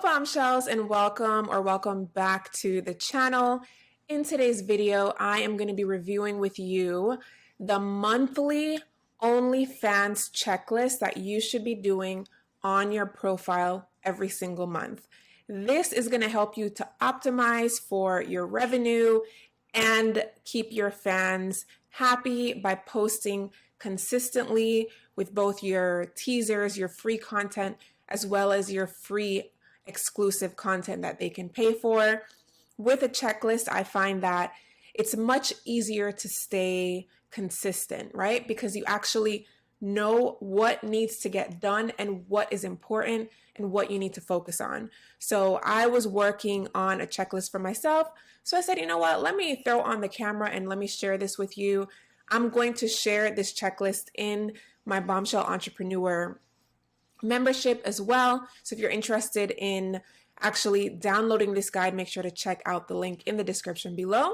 bombshells, and welcome back to the channel. In today's video, I am going to be reviewing with you the monthly OnlyFans checklist that you should be doing on your profile every single month. This is going to help you to optimize for your revenue and keep your fans happy by posting consistently with both your teasers, your free content, as well as your free exclusive content that they can pay for. With a checklist, I find that it's much easier to stay consistent, right? Because you actually know what needs to get done and what is important and what you need to focus on. So I was working on a checklist for myself. So I said, you know what, let me throw on the camera and let me share this with you. I'm going to share this checklist in my Bombshell Entrepreneur membership as well. So if you're interested in actually downloading this guide, make sure to check out the link in the description below.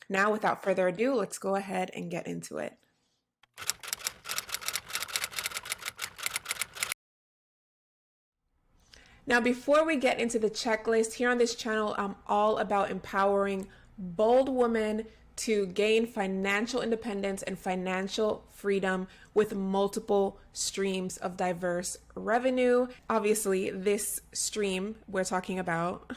Now, without further ado, let's go ahead and get into it. Now, before we get into the checklist, here on this channel, I'm all about empowering bold women to gain financial independence and financial freedom with multiple streams of diverse revenue. Obviously, this stream we're talking about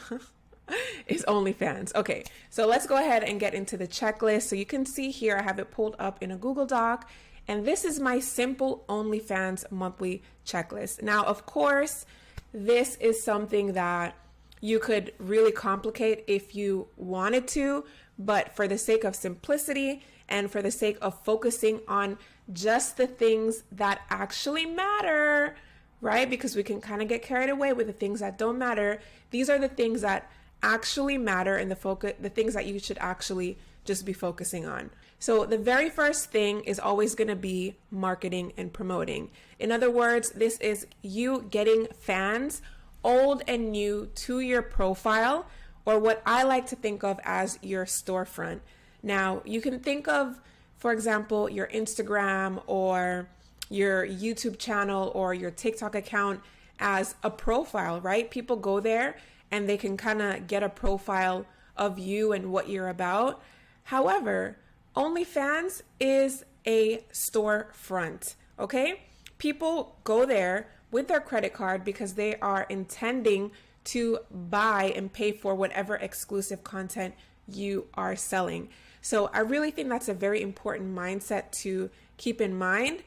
is OnlyFans. Okay, so let's go ahead and get into the checklist. So you can see here, I have it pulled up in a Google Doc, and this is my simple OnlyFans monthly checklist. Now, of course, this is something that you could really complicate if you wanted to, but for the sake of simplicity and for the sake of focusing on just the things that actually matter, right? Because we can kind of get carried away with the things that don't matter. These are the things that actually matter and the things that you should actually just be focusing on. So the very first thing is always going to be marketing and promoting. In other words, this is you getting fans, old and new, to your profile, or what I like to think of as your storefront. Now, you can think of, for example, your Instagram or your YouTube channel or your TikTok account as a profile, right? People go there and they can kind of get a profile of you and what you're about. However, OnlyFans is a storefront, okay? People go there with their credit card because they are intending to buy and pay for whatever exclusive content you are selling. So I really think that's a very important mindset to keep in mind,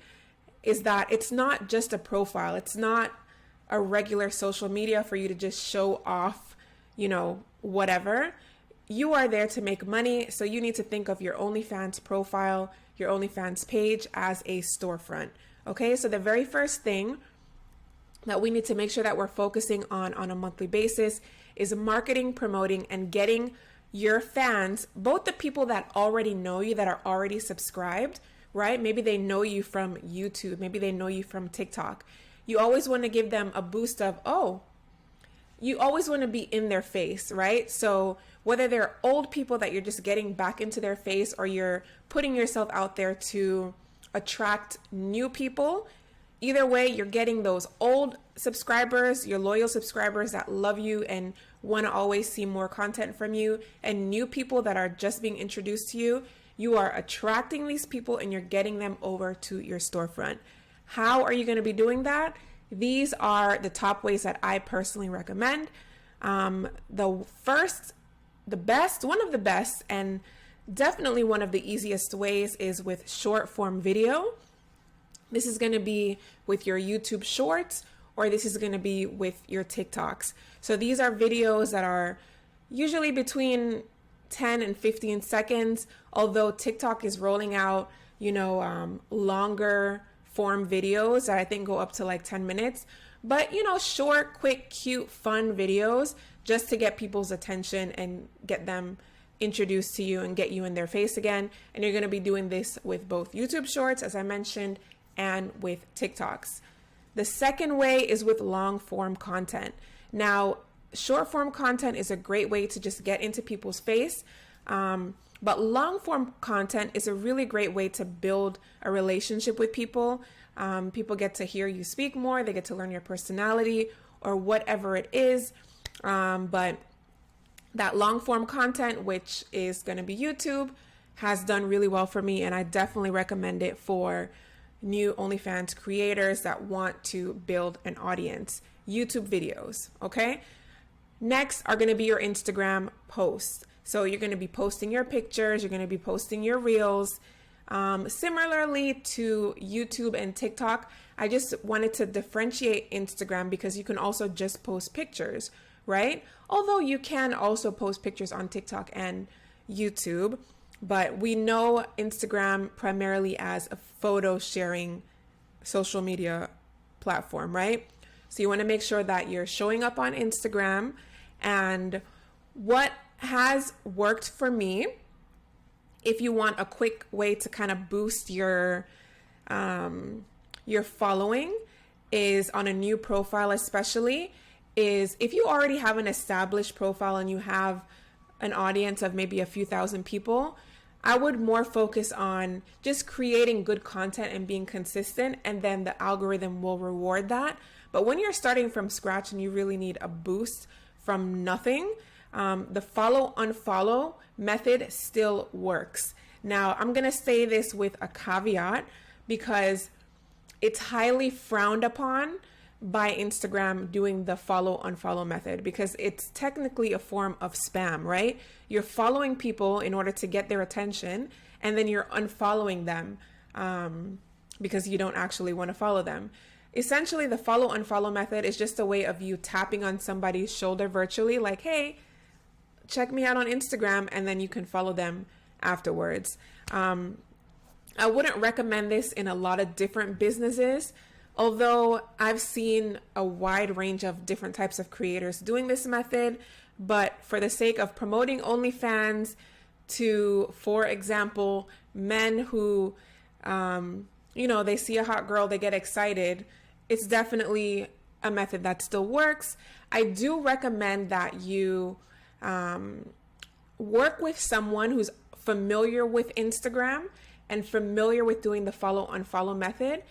is that it's not just a profile. It's not a regular social media for you to just show off, whatever. You are there to make money. So you need to think of your OnlyFans profile, your OnlyFans page as a storefront. Okay, so the very first thing that we need to make sure that we're focusing on a monthly basis is marketing, promoting, and getting your fans, both the people that already know you, that are already subscribed, right? Maybe they know you from YouTube, maybe they know you from TikTok. You always want to give them a boost of, you always want to be in their face, right? So whether they're old people that you're just getting back into their face, or you're putting yourself out there to attract new people, either way, you're getting those old subscribers, your loyal subscribers that love you and want to always see more content from you, and new people that are just being introduced to you. You are attracting these people and you're getting them over to your storefront. How are you going to be doing that? These are the top ways that I personally recommend. One of the best, and definitely one of the easiest ways is with short form video. This is going to be with your YouTube shorts, or this is going to be with your TikToks. So these are videos that are usually between 10 and 15 seconds, although TikTok is rolling out, longer form videos that I think go up to like 10 minutes. But, short, quick, cute, fun videos just to get people's attention and get them introduced to you and get you in their face again. And you're going to be doing this with both YouTube shorts, as I mentioned, and with TikToks. The second way is with long form content. Now, short form content is a great way to just get into people's face. But long form content is a really great way to build a relationship with people. People get to hear you speak more. They get to learn your personality or whatever it is. But that long form content, which is going to be YouTube, has done really well for me, and I definitely recommend it for new OnlyFans creators that want to build an audience. YouTube videos, okay? Next are going to be your Instagram posts. So you're going to be posting your pictures, you're going to be posting your reels. Similarly to YouTube and TikTok, I just wanted to differentiate Instagram because you can also just post pictures, right? Although you can also post pictures on TikTok and YouTube, but we know Instagram primarily as a photo sharing social media platform, right? So you want to make sure that you're showing up on Instagram. And what has worked for me, if you want a quick way to kind of boost your following, is on a new profile, especially, is if you already have an established profile and you have an audience of maybe a few thousand people, I would more focus on just creating good content and being consistent, and then the algorithm will reward that. But when you're starting from scratch and you really need a boost from nothing, the follow unfollow method still works. Now, I'm going to say this with a caveat because it's highly frowned upon by Instagram doing the follow unfollow method because it's technically a form of spam, right? You're following people in order to get their attention, and then you're unfollowing them because you don't actually want to follow them. Essentially, the follow unfollow method is just a way of you tapping on somebody's shoulder virtually, like, hey, check me out on Instagram, and then you can follow them afterwards. I wouldn't recommend this in a lot of different businesses, although I've seen a wide range of different types of creators doing this method. But for the sake of promoting OnlyFans to, for example, men who, they see a hot girl, they get excited, it's definitely a method that still works. I do recommend that you work with someone who's familiar with Instagram and familiar with doing the follow unfollow method,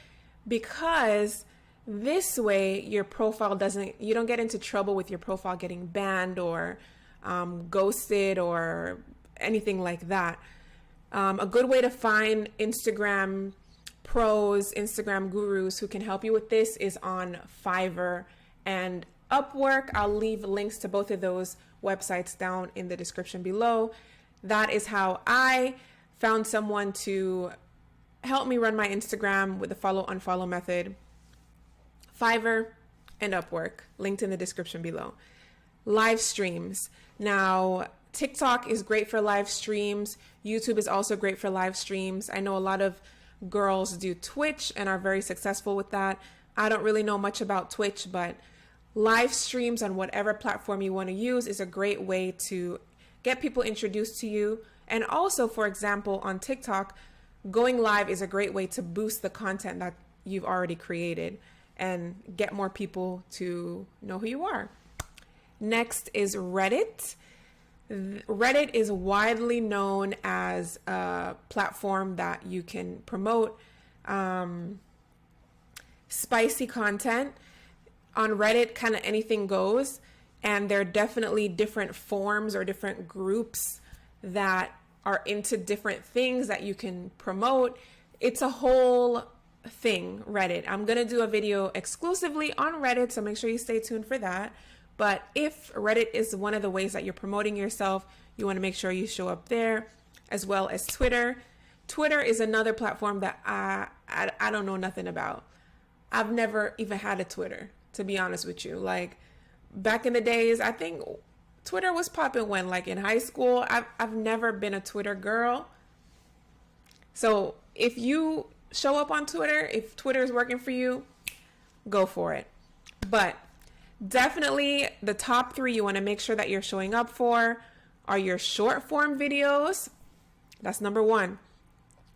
because this way your profile you don't get into trouble with your profile getting banned or ghosted or anything like that. A good way to find Instagram pros, Instagram gurus who can help you with this is on Fiverr and Upwork. I'll leave links to both of those websites down in the description below. That is how I found someone to help me run my Instagram with the follow unfollow method. Fiverr and Upwork, linked in the description below. Live streams. Now, TikTok is great for live streams. YouTube is also great for live streams. I know a lot of girls do Twitch and are very successful with that. I don't really know much about Twitch, but live streams on whatever platform you want to use is a great way to get people introduced to you. And also, for example, on TikTok, going live is a great way to boost the content that you've already created and get more people to know who you are. Next is Reddit. Reddit is widely known as a platform that you can promote spicy content. On Reddit, kind of anything goes, and there are definitely different forums or different groups that are into different things that you can promote. It's a whole thing, Reddit. I'm going to do a video exclusively on Reddit, so make sure you stay tuned for that. But if Reddit is one of the ways that you're promoting yourself, you want to make sure you show up there, as well as Twitter. Twitter is another platform that I don't know nothing about. I've never even had a Twitter, to be honest with you. Like, back in the days, I think Twitter was popping when, like, in high school. I've never been a Twitter girl. So if you show up on Twitter, if Twitter is working for you, go for it. But definitely the top 3 you want to make sure that you're showing up for are your short form videos. That's number 1.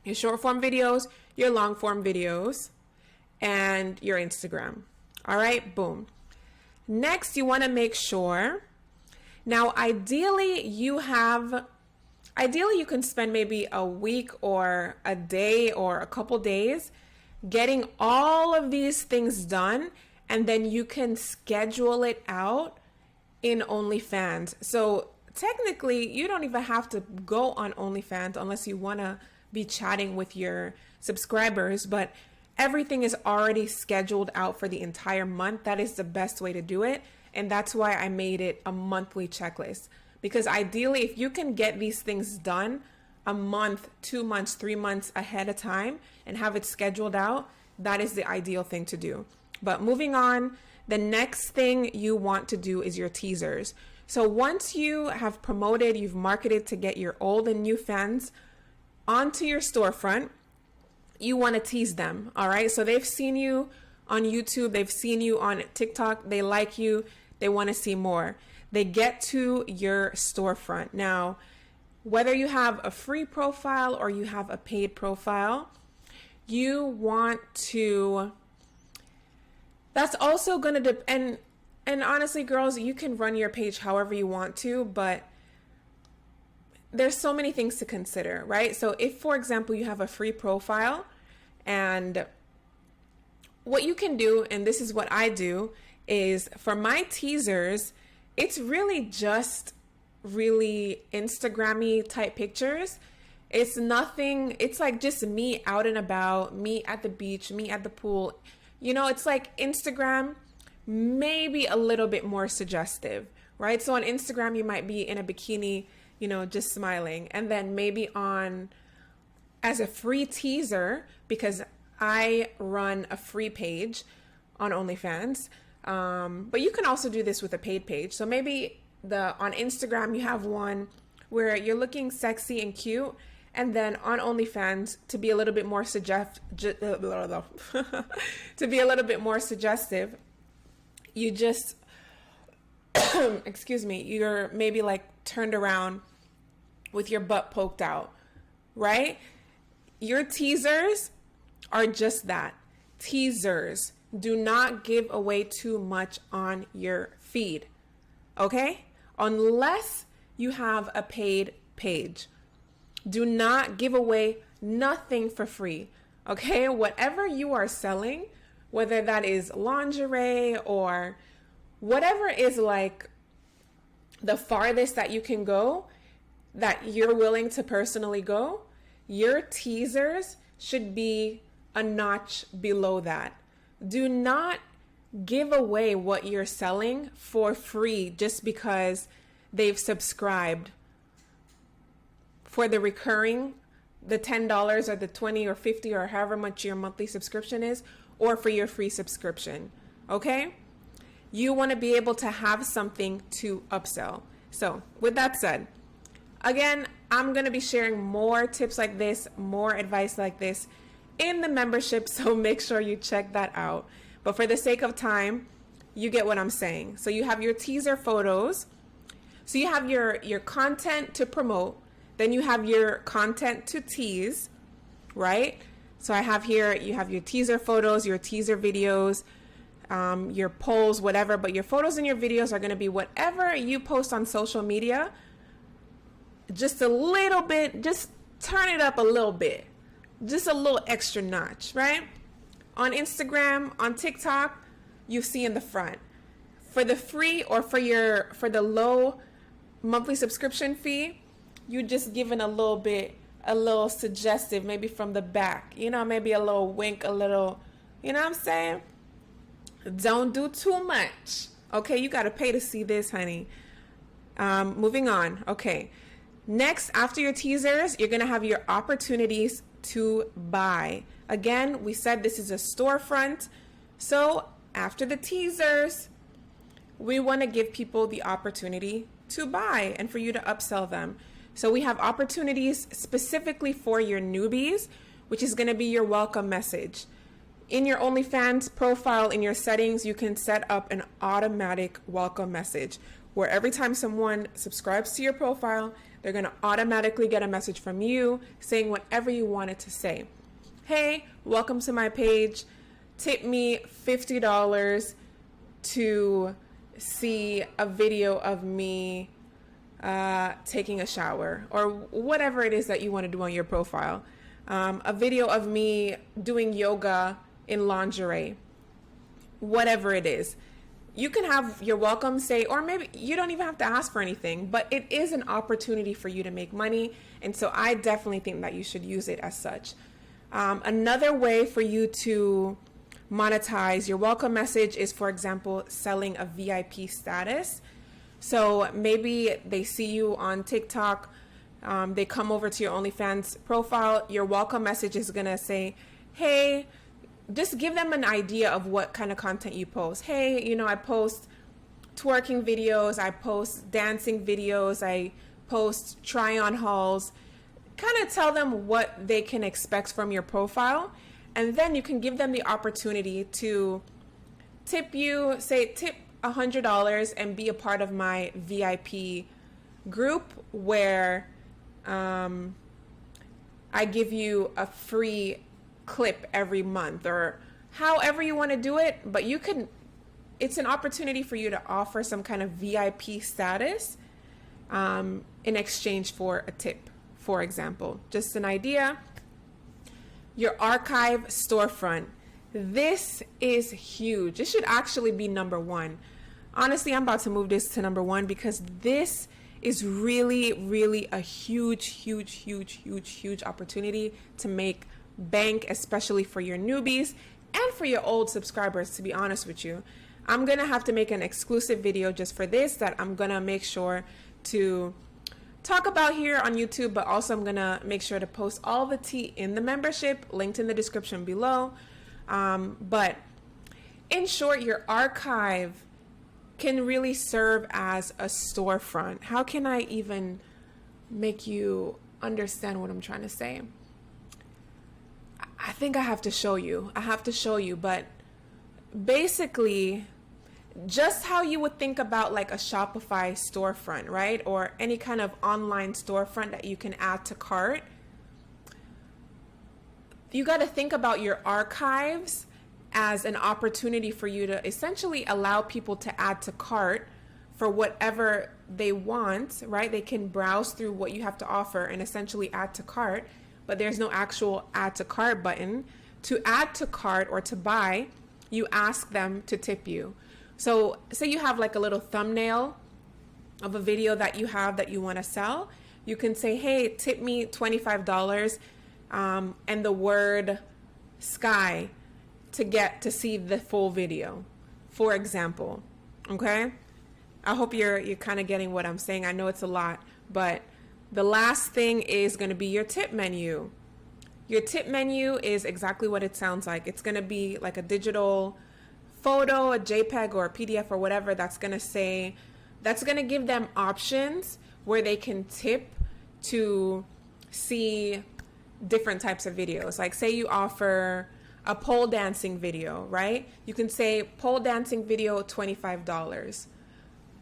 Your short form videos, your long form videos, and your Instagram. All right, boom. Next, you want to make sure, now ideally you can spend maybe a week or a day or a couple days getting all of these things done, and then you can schedule it out in OnlyFans. So technically, you don't even have to go on OnlyFans unless you want to be chatting with your subscribers, but everything is already scheduled out for the entire month. That is the best way to do it. And that's why I made it a monthly checklist. Because ideally, if you can get these things done a month, 2 months, 3 months ahead of time and have it scheduled out, that is the ideal thing to do. But moving on, the next thing you want to do is your teasers. So once you have promoted, you've marketed to get your old and new fans onto your storefront, you want to tease them. All right. So they've seen you on YouTube. They've seen you on TikTok. They like you. They want to see more. They get to your storefront. Now, whether you have a free profile or you have a paid profile, you want to, that's also going to depend. And honestly, girls, you can run your page however you want to, but there's so many things to consider, right? So if, for example, you have a free profile, and what you can do, and this is what I do, is for my teasers, it's really just really Instagram-y type pictures. It's nothing, it's like just me out and about, me at the beach, me at the pool. You know, it's like Instagram, maybe a little bit more suggestive, right? So on Instagram, you might be in a bikini, you know, just smiling. And then maybe as a free teaser, because I run a free page on OnlyFans, but you can also do this with a paid page. So maybe on Instagram, you have one where you're looking sexy and cute. And then on OnlyFans, to be a little bit more suggestive, you just, excuse me, you're maybe like turned around with your butt poked out, right? Your teasers are just that, teasers. Do not give away too much on your feed, okay? Unless you have a paid page. Do not give away nothing for free, okay? Whatever you are selling, whether that is lingerie or whatever is like the farthest that you can go, that you're willing to personally go, your teasers should be a notch below that. Do not give away what you're selling for free just because they've subscribed for the recurring, the $10 or the $20 or $50 or however much your monthly subscription is, or for your free subscription, okay? You want to be able to have something to upsell. So with that said, again, I'm going to be sharing more tips like this, more advice like this in the membership, so make sure you check that out. But for the sake of time, you get what I'm saying. So you have your teaser photos. So you have your content to promote. Then you have your content to tease, right? So I have here, you have your teaser photos, your teaser videos, your polls, whatever. But your photos and your videos are going to be whatever you post on social media. Just a little bit, just turn it up a little bit. Just a little extra notch, right? On Instagram, on TikTok, you see in the front. For the free or for the low monthly subscription fee, you just giving a little suggestive, maybe from the back, you know, maybe a little wink, a little, you know what I'm saying? Don't do too much. Okay, you got to pay to see this, honey. Moving on. Okay. Next, after your teasers, you're going to have your opportunities to buy. Again, we said this is a storefront. So after the teasers, we want to give people the opportunity to buy and for you to upsell them. So we have opportunities specifically for your newbies, which is going to be your welcome message. In your OnlyFans profile, in your settings, you can set up an automatic welcome message where every time someone subscribes to your profile, they're going to automatically get a message from you saying whatever you want it to say. Hey, welcome to my page. Tip me $50 to see a video of me taking a shower, or whatever it is that you want to do on your profile. A video of me doing yoga in lingerie, whatever it is. you can have your welcome say, or maybe you don't even have to ask for anything, but it is an opportunity for you to make money. And so I definitely think that you should use it as such. Another way for you to monetize your welcome message is, for example, selling a VIP status. So maybe they see you on TikTok, they come over to your OnlyFans profile, your welcome message is gonna say, hey, just give them an idea of what kind of content you post. Hey, you know, I post twerking videos, I post dancing videos, I post try on hauls. Kind of tell them what they can expect from your profile. And then you can give them the opportunity to tip you, say tip $100 and be a part of my VIP group where I give you a free clip every month, or however you want to do it. But you can, it's an opportunity for you to offer some kind of VIP status in exchange for a tip, for example. Just an idea. Your archive storefront. This is huge. This should actually be number one. Honestly, I'm about to move this to number one because this is really, really a huge opportunity to make bank, especially for your newbies and for your old subscribers, to be honest with you. I'm gonna have to make an exclusive video just for this that I'm gonna make sure to talk about here on YouTube, but also I'm gonna make sure to post all the tea in the membership, linked in the description below. But in short, your archive can really serve as a storefront. How can I even make you understand what I'm trying to say? I think I have to show you. But basically, just how you would think about like a Shopify storefront, right? Or any kind of online storefront that you can add to cart. You got to think about your archives as an opportunity for you to essentially allow people to add to cart for whatever they want, right? They can browse through what you have to offer and essentially add to cart, but there's no actual add to cart button. To add to cart or to buy, you ask them to tip you. So say you have like a little thumbnail of a video that you have that you want to sell. You can say, hey, tip me $25 and the word sky to get to see the full video, for example. Okay? I hope you're kind of getting what I'm saying. I know it's a lot, but the last thing is going to be your tip menu. Your tip menu is exactly what it sounds like. It's going to be like a digital photo, a JPEG or a PDF or whatever that's going to give them options where they can tip to see different types of videos. Like say you offer a pole dancing video, right? You can say pole dancing video, $25.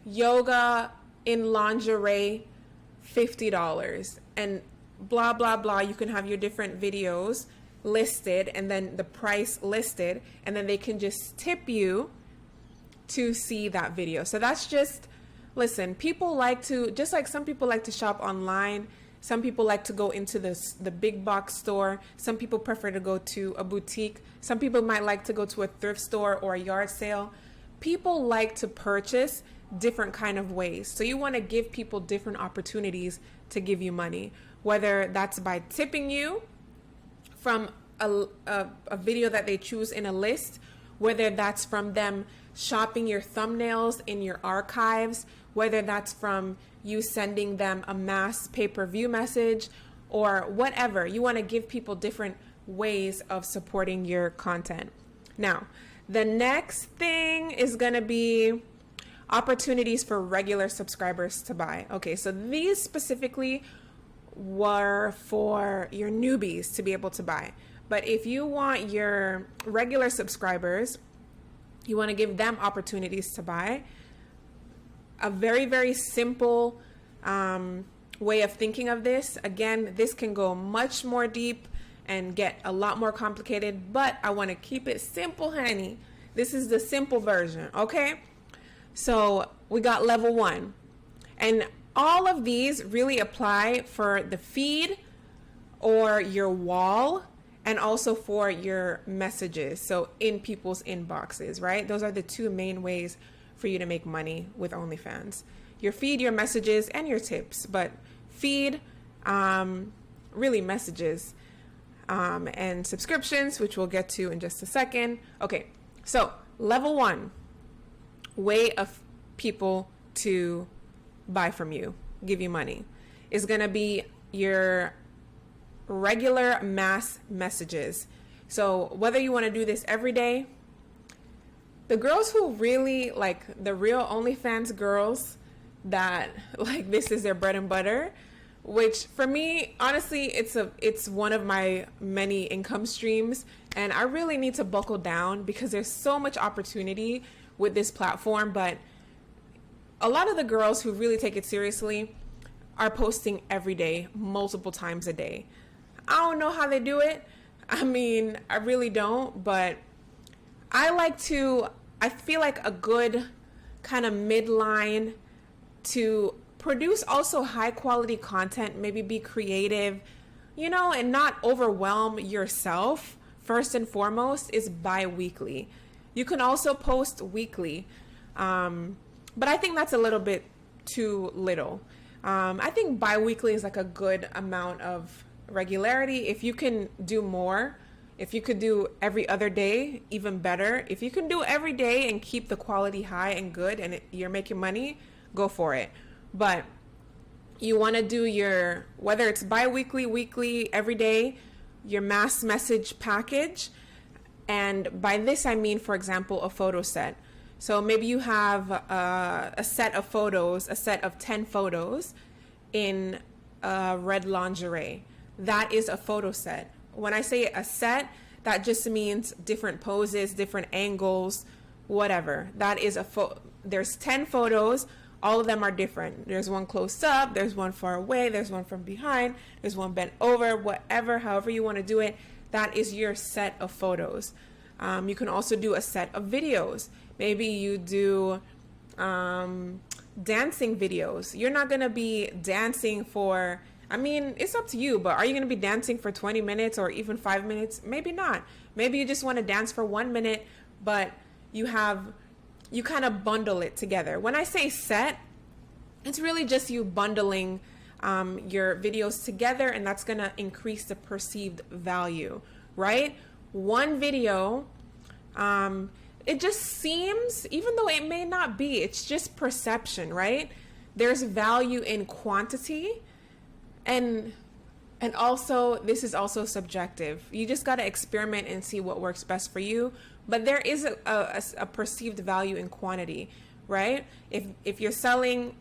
Yoga in lingerie, $50. And blah, blah, blah. You can have your different videos listed and then the price listed, and then they can just tip you to see that video. So that's just, listen, people like to, just like some people like to shop online, some people like to go into the big box store, some people prefer to go to a boutique, some people might like to go to a thrift store or a yard sale. People like to purchase different kind of ways. So you want to give people different opportunities to give you money, whether that's by tipping you from a video that they choose in a list, whether that's from them shopping your thumbnails in your archives, whether that's from you sending them a mass pay-per-view message, or whatever. You want to give people different ways of supporting your content. Now, the next thing is going to be opportunities for regular subscribers to buy. Okay, so these specifically were for your newbies to be able to buy. But if you want your regular subscribers, you want to give them opportunities to buy. A very, very simple way of thinking of this. Again, this can go much more deep and get a lot more complicated, but I want to keep it simple, honey. This is the simple version, okay? So we got level 1. And all of these really apply for the feed or your wall, and also for your messages. So in people's inboxes, right? Those are the two main ways for you to make money with OnlyFans. Your feed, your messages, and your tips, but feed, really messages, and subscriptions, which we'll get to in just a second. Okay, so level 1, way of people to buy from you, give you money, is going to be your regular mass messages. So whether you want to do this every day, the girls who really like, the real OnlyFans girls that like this is their bread and butter, which for me, honestly, it's one of my many income streams, and I really need to buckle down because there's so much opportunity with this platform. But a lot of the girls who really take it seriously are posting every day, multiple times a day. I don't know how they do it. I mean, I really don't, but I feel like a good kind of midline to produce also high quality content, maybe be creative, and not overwhelm yourself. First and foremost is bi-weekly. You can also post weekly, but I think that's a little bit too little. I think bi-weekly is like a good amount of regularity. If you can do more, if you could do every other day, even better. If you can do every day and keep the quality high and good and you're making money, go for it. But you want to do your, whether it's bi-weekly, weekly, every day, your mass message package. And by this, I mean, for example, a photo set. So maybe you have a set of photos, a set of 10 photos in red lingerie. That is a photo set. When I say a set, that just means different poses, different angles, whatever. That is there's 10 photos. All of them are different. There's one close up, there's one far away, there's one from behind, there's one bent over, whatever, however you want to do it. That is your set of photos. You can also do a set of videos. Maybe you do dancing videos. You're not going to be dancing for, I mean, it's up to you, but are you going to be dancing for 20 minutes or even 5 minutes? Maybe not. Maybe you just want to dance for 1 minute, but you kind of bundle it together. When I say set, it's really just you bundling your videos together, and that's going to increase the perceived value, right? One video, it just seems, even though it may not be, it's just perception, right? There's value in quantity, and also this is also subjective. You just got to experiment and see what works best for you. But there is a perceived value in quantity, right? If you're selling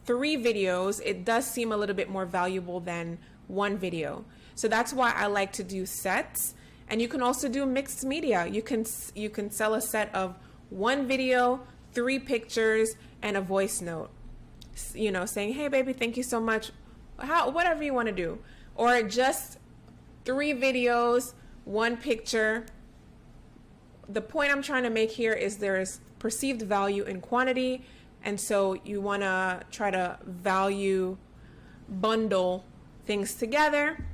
3 videos, it does seem a little bit more valuable than 1 video. So that's why I like to do sets. And you can also do mixed media. You can sell a set of 1 video, 3 pictures, and a voice note, saying, hey baby, thank you so much. Whatever you want to do. Or just 3 videos, 1 picture. The point I'm trying to make here is there is perceived value in quantity, and so you want to try to value bundle things together.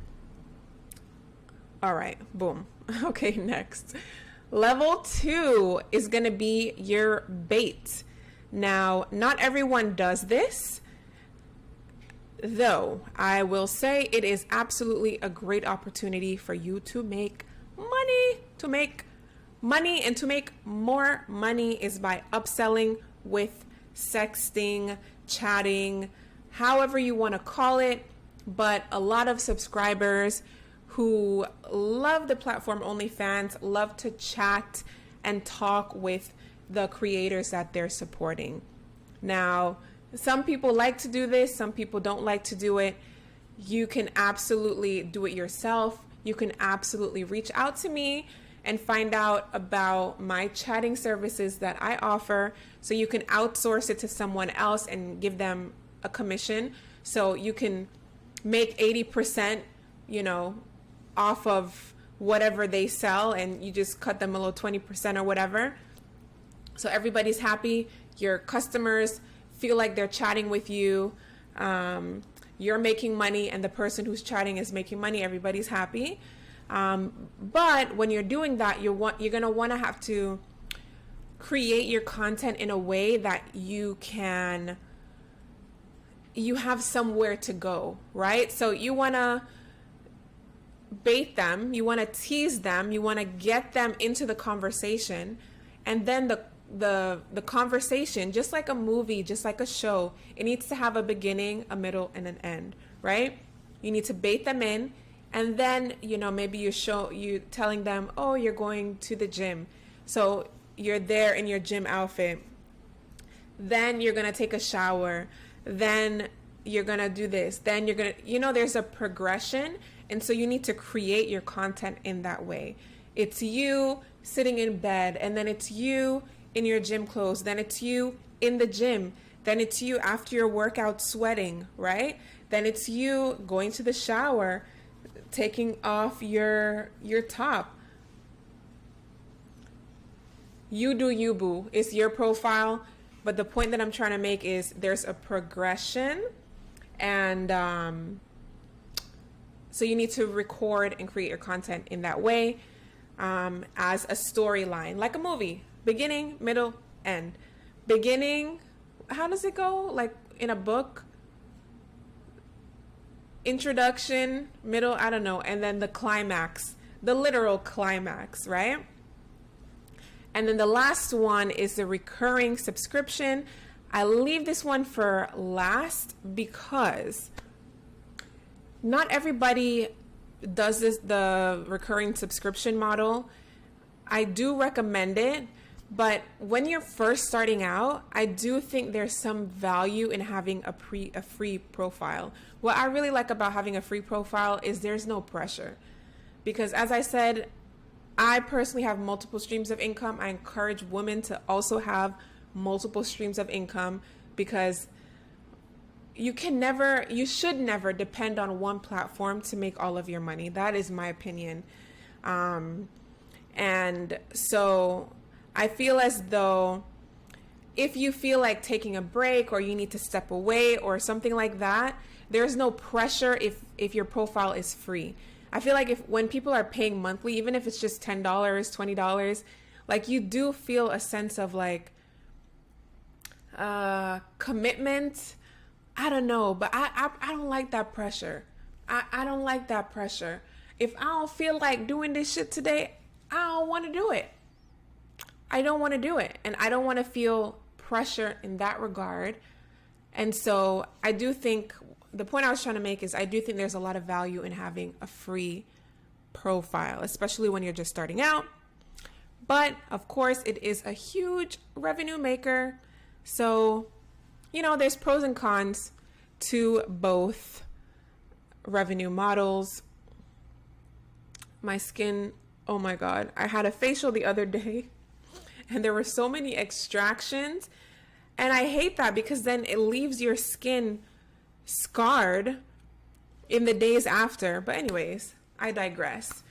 All right, boom. Okay, next. Level 2 is going to be your bait. Now, not everyone does this, though I will say it is absolutely a great opportunity for you to make money, and to make more money is by upselling with sexting, chatting, however you want to call it. But a lot of subscribers who love the platform OnlyFans love to chat and talk with the creators that they're supporting. Now, some people like to do this, some people don't like to do it. You can absolutely do it yourself. You can absolutely reach out to me and find out about my chatting services that I offer, so you can outsource it to someone else and give them a commission. So you can make 80%, off of whatever they sell, and you just cut them a little 20% or whatever. So everybody's happy. Your customers feel like they're chatting with you. You're making money, and the person who's chatting is making money. Everybody's happy. But when you're doing that, you're going to want to have to create your content in a way that you have somewhere to go, right? So you want to bait them, you want to tease them, you want to get them into the conversation, and then the conversation, just like a movie, just like a show, it needs to have a beginning, a middle, and an end, right? You need to bait them in, and then, you know, maybe you telling them, oh, you're going to the gym, so you're there in your gym outfit, then you're gonna take a shower, then you're gonna do this, then you're gonna, you know, there's a progression. And so you need to create your content in that way. It's you sitting in bed, and then it's you in your gym clothes, then it's you in the gym, then it's you after your workout sweating, right? Then it's you going to the shower, taking off your top. You do you, boo. It's your profile. But the point that I'm trying to make is there's a progression, and so you need to record and create your content in that way, as a storyline, like a movie, beginning, middle, end. Beginning, how does it go? Like in a book? Introduction, middle, I don't know, and then the climax, the literal climax, right? And then the last one is the recurring subscription. I leave this one for last because not everybody does the recurring subscription model. I do recommend it, but when you're first starting out, I do think there's some value in having a free profile. What I really like about having a free profile is there's no pressure. Because as I said, I personally have multiple streams of income. I encourage women to also have multiple streams of income, because you should never depend on one platform to make all of your money. That is my opinion. And so I feel as though if you feel like taking a break, or you need to step away or something like that, there's no pressure if your profile is free. I feel like when people are paying monthly, even if it's just $10, $20, like you do feel a sense of like commitment. I don't know, but I don't like that pressure. I don't like that pressure. If I don't feel like doing this shit today, I don't want to do it. I don't want to do it. And I don't want to feel pressure in that regard. And so I do think the point I was trying to make is I do think there's a lot of value in having a free profile, especially when you're just starting out. But of course, it is a huge revenue maker. So, you know, there's pros and cons to both revenue models. My skin, oh my God. I had a facial the other day and there were so many extractions. And I hate that, because then it leaves your skin scarred in the days after. But anyways, I digress.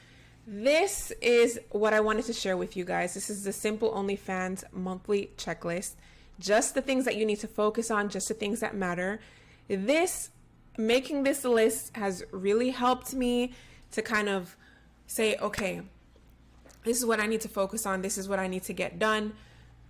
This is what I wanted to share with you guys. This is the Simple OnlyFans monthly checklist. Just the things that you need to focus on, just the things that matter. Making this list has really helped me to kind of say, okay, this is what I need to focus on. This is what I need to get done,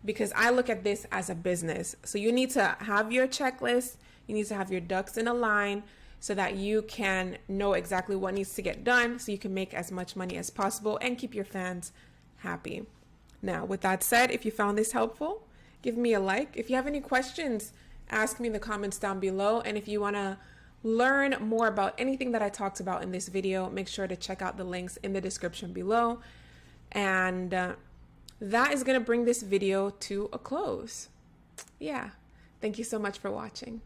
because I look at this as a business. So you need to have your checklist. You need to have your ducks in a line so that you can know exactly what needs to get done, so you can make as much money as possible and keep your fans happy. Now, with that said, if you found this helpful, give me a like. If you have any questions, ask me in the comments down below. And if you want to learn more about anything that I talked about in this video, make sure to check out the links in the description below. And that is going to bring this video to a close. Yeah. Thank you so much for watching.